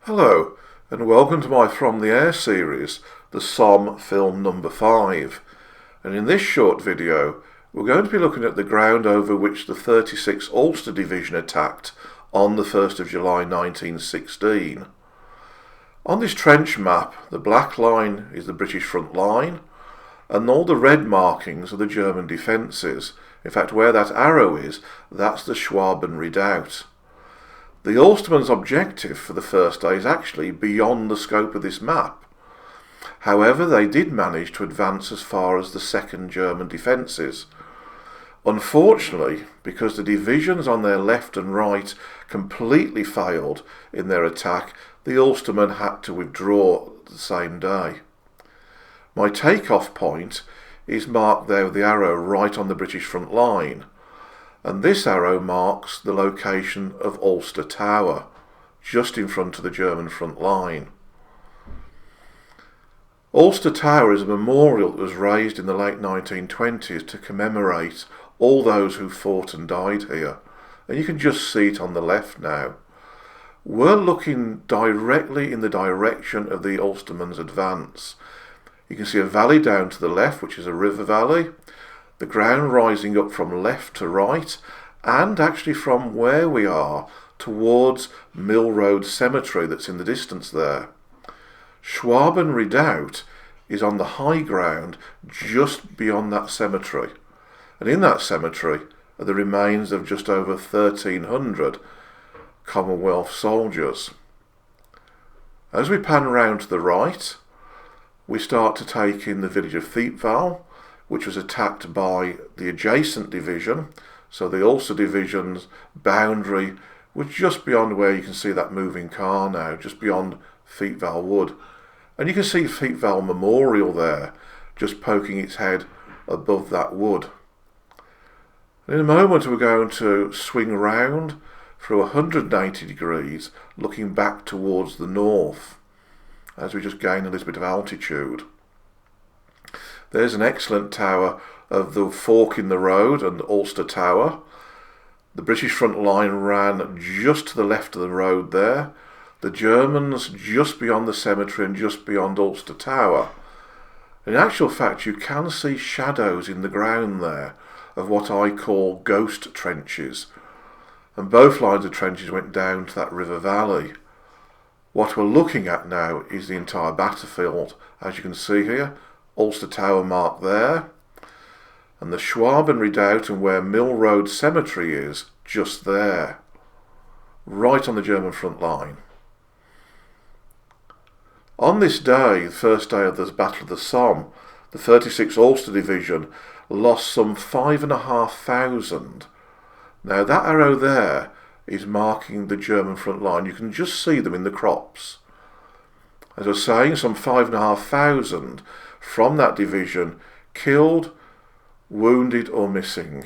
Hello, and welcome to my From the Air series, the Somme film number 5. And in this short video, we're going to be looking at the ground over which the 36th Ulster Division attacked on the 1st of July 1916. On this trench map, the black line is the British front line, and all the red markings are the German defences. In fact, where that arrow is, that's the Schwaben redoubt. The Ulstermen's objective for the first day is actually beyond the scope of this map. However, they did manage to advance as far as the second German defences. Unfortunately, because the divisions on their left and right completely failed in their attack, the Ulstermen had to withdraw the same day. My takeoff point is marked there with the arrow right on the British front line. And this arrow marks the location of Ulster Tower, just in front of the German front line. Ulster Tower is a memorial that was raised in the late 1920s to commemorate all those who fought and died here. And you can just see it on the left now. We're looking directly in the direction of the Ulstermen's advance. You can see a valley down to the left, which is a river valley. The ground rising up from left to right, and actually from where we are towards Mill Road Cemetery that's in the distance there. Schwaben Redoubt is on the high ground just beyond that cemetery, and in that cemetery are the remains of just over 1,300 Commonwealth soldiers. As we pan round to the right, we start to take in the village of Thiepval, which was attacked by the adjacent division. So the Ulster Division's boundary was just beyond where you can see that moving car now, just beyond Thiepval Wood. And you can see Thiepval Memorial there, just poking its head above that wood. And in a moment we're going to swing round through 180 degrees, looking back towards the north, as we just gain a little bit of altitude. There's an excellent tower of the fork in the road and Ulster Tower. The British front line ran just to the left of the road there. The Germans just beyond the cemetery and just beyond Ulster Tower. In actual fact, you can see shadows in the ground there of what I call ghost trenches. And both lines of trenches went down to that river valley. What we're looking at now is the entire battlefield. As you can see here, Ulster Tower marked there, and the Schwaben Redoubt and where Mill Road Cemetery is, just there, right on the German front line. On this day, the first day of the Battle of the Somme, the 36th Ulster Division lost some 5,500. Now that arrow there is marking the German front line. You can just see them in the crops. As I was saying, some 5,500 from that division killed, wounded or missing.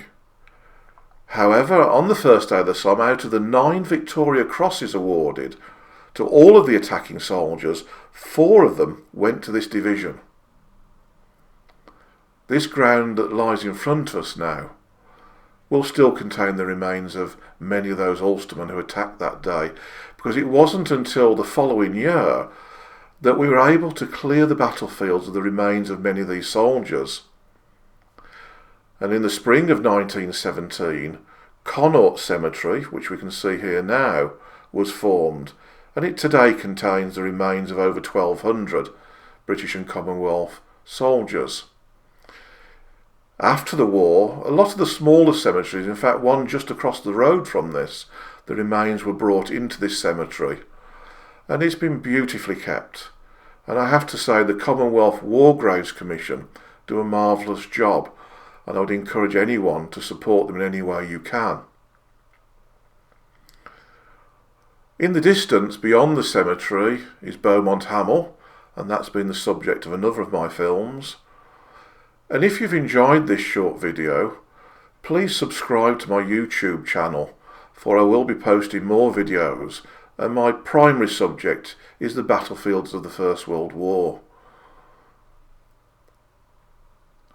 However, on the first day of the Somme, out of the 9 Victoria Crosses awarded to all of the attacking soldiers, 4 of them went to this division. This ground that lies in front of us now will still contain the remains of many of those Ulstermen who attacked that day, because it wasn't until the following year that we were able to clear the battlefields of the remains of many of these soldiers. And in the spring of 1917, Connaught Cemetery, which we can see here now, was formed, and it today contains the remains of over 1,200 British and Commonwealth soldiers. After the war, a lot of the smaller cemeteries, in fact one just across the road from this, the remains were brought into this cemetery. And it's been beautifully kept. And I have to say the Commonwealth War Graves Commission do a marvellous job, and I would encourage anyone to support them in any way you can. In the distance beyond the cemetery is Beaumont Hamel, and that's been the subject of another of my films. And if you've enjoyed this short video, please subscribe to my YouTube channel, for I will be posting more videos, and my primary subject is the battlefields of the First World War.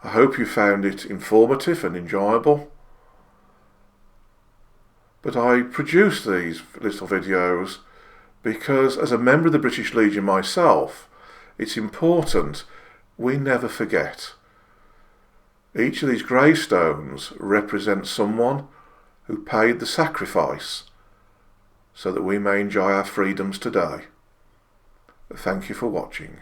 I hope you found it informative and enjoyable. But I produce these little videos because as a member of the British Legion myself, it's important we never forget. Each of these gravestones represents someone who paid the sacrifice so that we may enjoy our freedoms today. Thank you for watching.